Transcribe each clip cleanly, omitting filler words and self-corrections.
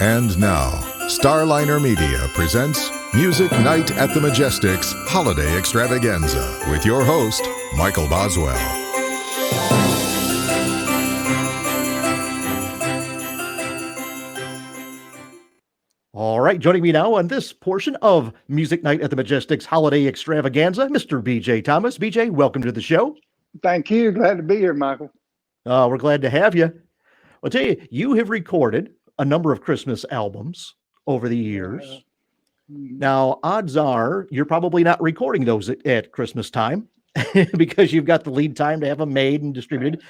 And now, Starliner Media presents Music Night at the Majestic's Holiday Extravaganza with your host, Michael Boswell. All right, joining me now on this portion of Music Night at the Majestic's Holiday Extravaganza, Mr. BJ Thomas. BJ, welcome to the show. Thank you. Glad to be here, Michael. We're glad to have you. I'll tell you, you have recorded a number of Christmas albums over the years. Now, odds are you're probably not recording those at Christmas time because you've got the lead time to have them made and distributed.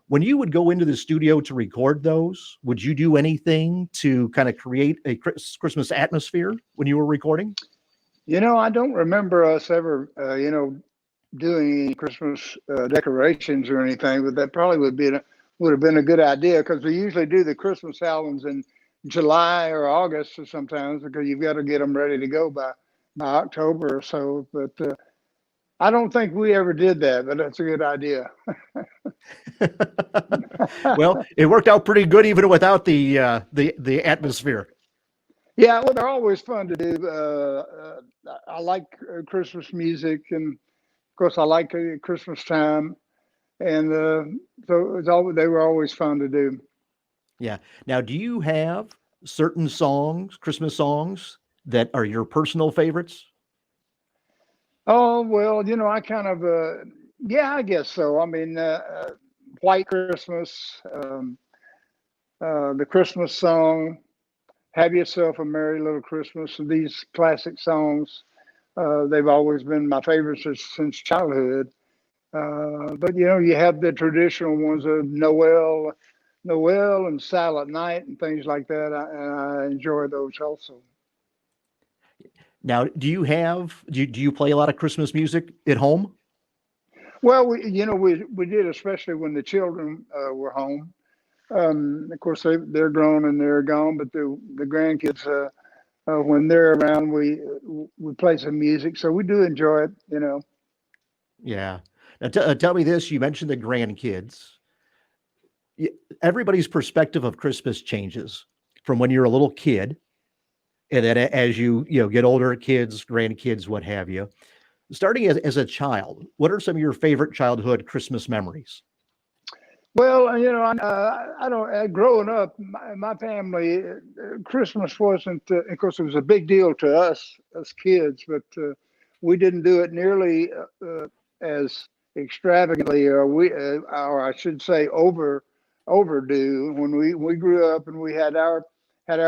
When you would go into the studio to record those, would you do anything to kind of create a Christmas atmosphere when you were recording? I don't remember us ever, doing any Christmas decorations or anything, but that probably would have been a good idea because we usually do the Christmas albums in July or August or sometimes because you've got to get them ready to go by October or so. But I don't think we ever did that, but that's a good idea. Well, it worked out pretty good even without the atmosphere. Yeah, well, they're always fun to do. I like Christmas music, and of course, I like Christmas time, and so they were always fun to do. Yeah. Now, do you have certain songs, Christmas songs, that are your personal favorites? Oh, well, I kind of, I guess so. I mean, White Christmas, the Christmas song, Have Yourself a Merry Little Christmas, and these classic songs, they've always been my favorites since childhood. But, you have the traditional ones of Noel and Silent Night and things like that. I enjoy those also. Now, do you play a lot of Christmas music at home? Well, we did, especially when the children were home. Of course, they're grown and they're gone, but the grandkids, when they're around, we play some music. So we do enjoy it, Yeah. Now, tell me this. You mentioned the grandkids. Everybody's perspective of Christmas changes from when you're a little kid, and then as you get older, kids, grandkids, what have you. Starting as a child, what are some of your favorite childhood Christmas memories? Well, I don't. Growing up, my family, Christmas wasn't. Of course, it was a big deal to us as kids, but we didn't do it nearly as extravagantly, or I should say, overdue. When we grew up and we had our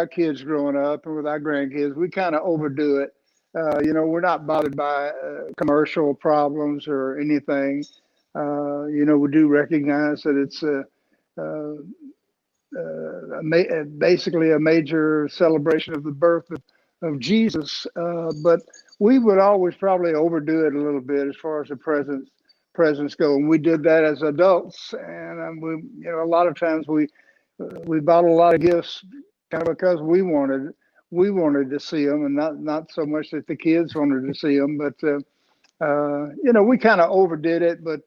kids growing up and with our grandkids, we kind of overdo it. We're not bothered by commercial problems or anything. We do recognize that it's basically a major celebration of the birth of Jesus, but we would always probably overdo it a little bit as far as the presents go, and we did that as adults. And a lot of times we bought a lot of gifts kind of because we wanted to see them, and not so much that the kids wanted to see them, but we kind of overdid it, but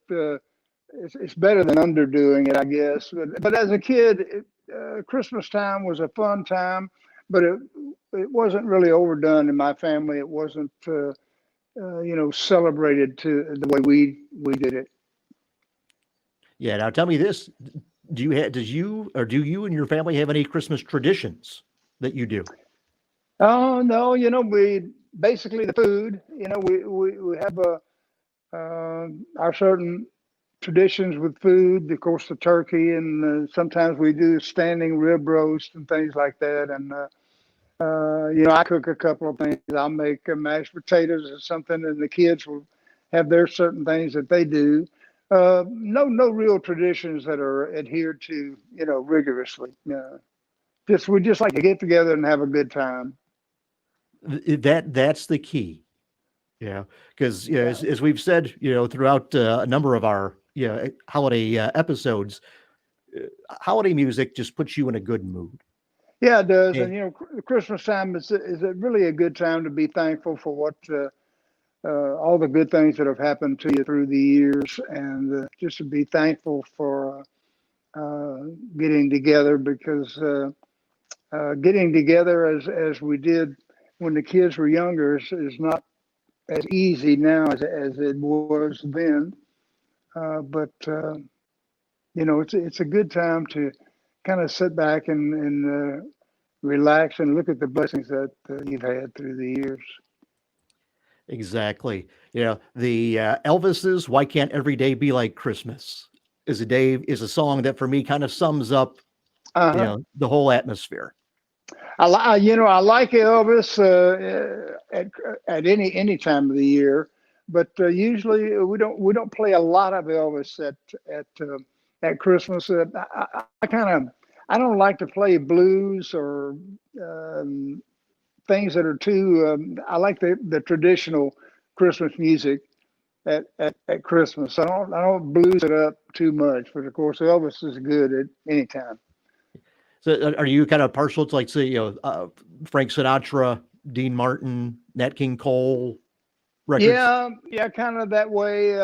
it's better than underdoing it, I guess. But as a kid, Christmas time was a fun time, but it wasn't really overdone in my family. It wasn't, celebrated to the way we did it. Yeah. Now, tell me this: do you and your family have any Christmas traditions that you do? Oh no, we basically the food. We have our certain traditions with food. Of course, the turkey, and sometimes we do standing rib roast and things like that. And I cook a couple of things. I'll make mashed potatoes or something, and the kids will have their certain things that they do. No real traditions that are adhered to, rigorously. We just like to get together and have a good time. That's the key. Yeah, because as we've said, throughout a number of our holiday episodes, holiday music just puts you in a good mood. Yeah, it does. And Christmas time is really a good time to be thankful for what all the good things that have happened to you through the years, and just to be thankful for getting together because getting together as we did when the kids were younger is not as easy now as it was then. But it's a good time to kind of sit back and relax and look at the blessings that you've had through the years. Exactly. The Elvis's "Why Can't Every Day Be Like Christmas" is a song that for me kind of sums up the whole atmosphere. I like Elvis at any time of the year, but usually we don't play a lot of Elvis at Christmas. I don't like to play blues or things that are too. I like the traditional Christmas music at Christmas. I don't blues it up too much, but of course Elvis is good at any time. So are you kind of partial to, like, say, Frank Sinatra, Dean Martin, Nat King Cole records? Yeah, kind of that way.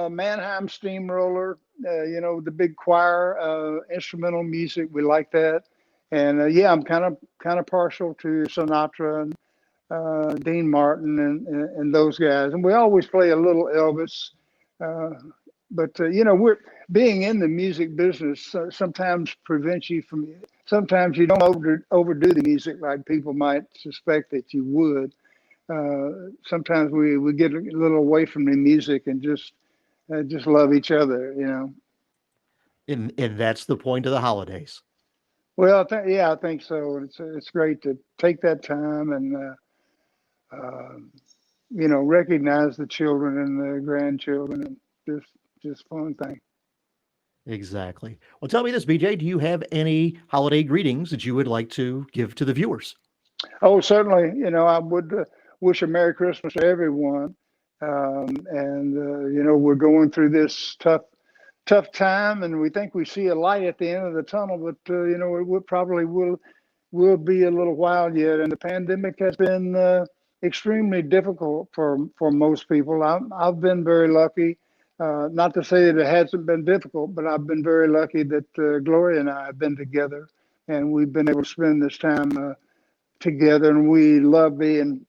Mannheim Steamroller, the big choir, instrumental music. We like that. And I'm kind of partial to Sinatra and Dean Martin and those guys. And we always play a little Elvis. But we're being in the music business sometimes prevents you from. Sometimes you don't overdo the music like people might suspect that you would. Sometimes we get a little away from the music and just love each other, And that's the point of the holidays. Well, I think so. It's great to take that time and recognize the children and the grandchildren, and just fun thing. Exactly. Well, tell me this, BJ, do you have any holiday greetings that you would like to give to the viewers? Oh, certainly. I would wish a Merry Christmas to everyone. We're going through this tough time, and we think we see a light at the end of the tunnel, but it probably will be a little while yet. And the pandemic has been extremely difficult for most people. I've been very lucky. Not to say that it hasn't been difficult, but I've been very lucky that Gloria and I have been together, and we've been able to spend this time together, and we love being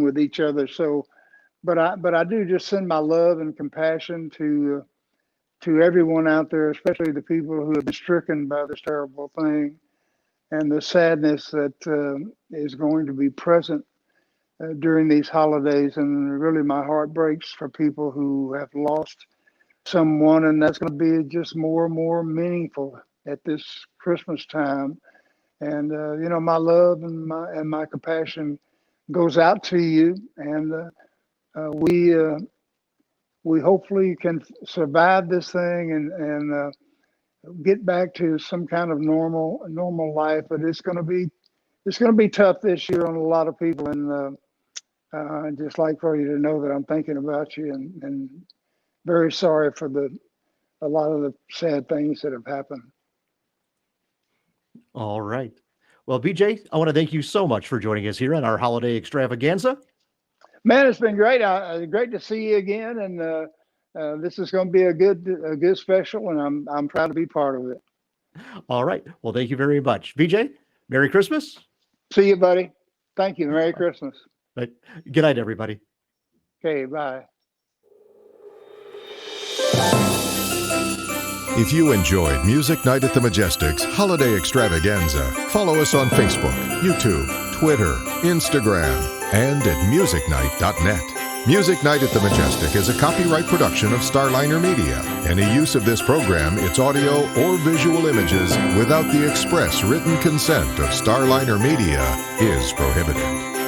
with each other. So, but I do just send my love and compassion to everyone out there, especially the people who have been stricken by this terrible thing, and the sadness that is going to be present during these holidays. And really, my heart breaks for people who have lost someone, and that's going to be just more and more meaningful at this Christmas time. And my love and my compassion goes out to you, and we hopefully can survive this thing and get back to some kind of normal life. But it's going to be tough this year on a lot of people, and I'd just like for you to know that I'm thinking about you and very sorry for a lot of the sad things that have happened. All right. Well, BJ, I want to thank you so much for joining us here on our holiday extravaganza. Man, it's been great. Great to see you again, and this is going to be a good special, and I'm proud to be part of it. All right. Well, thank you very much, BJ. Merry Christmas. See you, buddy. Thank you. Merry Christmas. Right. Good night, everybody. Okay, bye. If you enjoyed Music Night at the Majestic's Holiday Extravaganza, follow us on Facebook, YouTube, Twitter, Instagram, and at musicnight.net. Music Night at the Majestic is a copyright production of Starliner Media. Any use of this program, its audio, or visual images without the express written consent of Starliner Media is prohibited.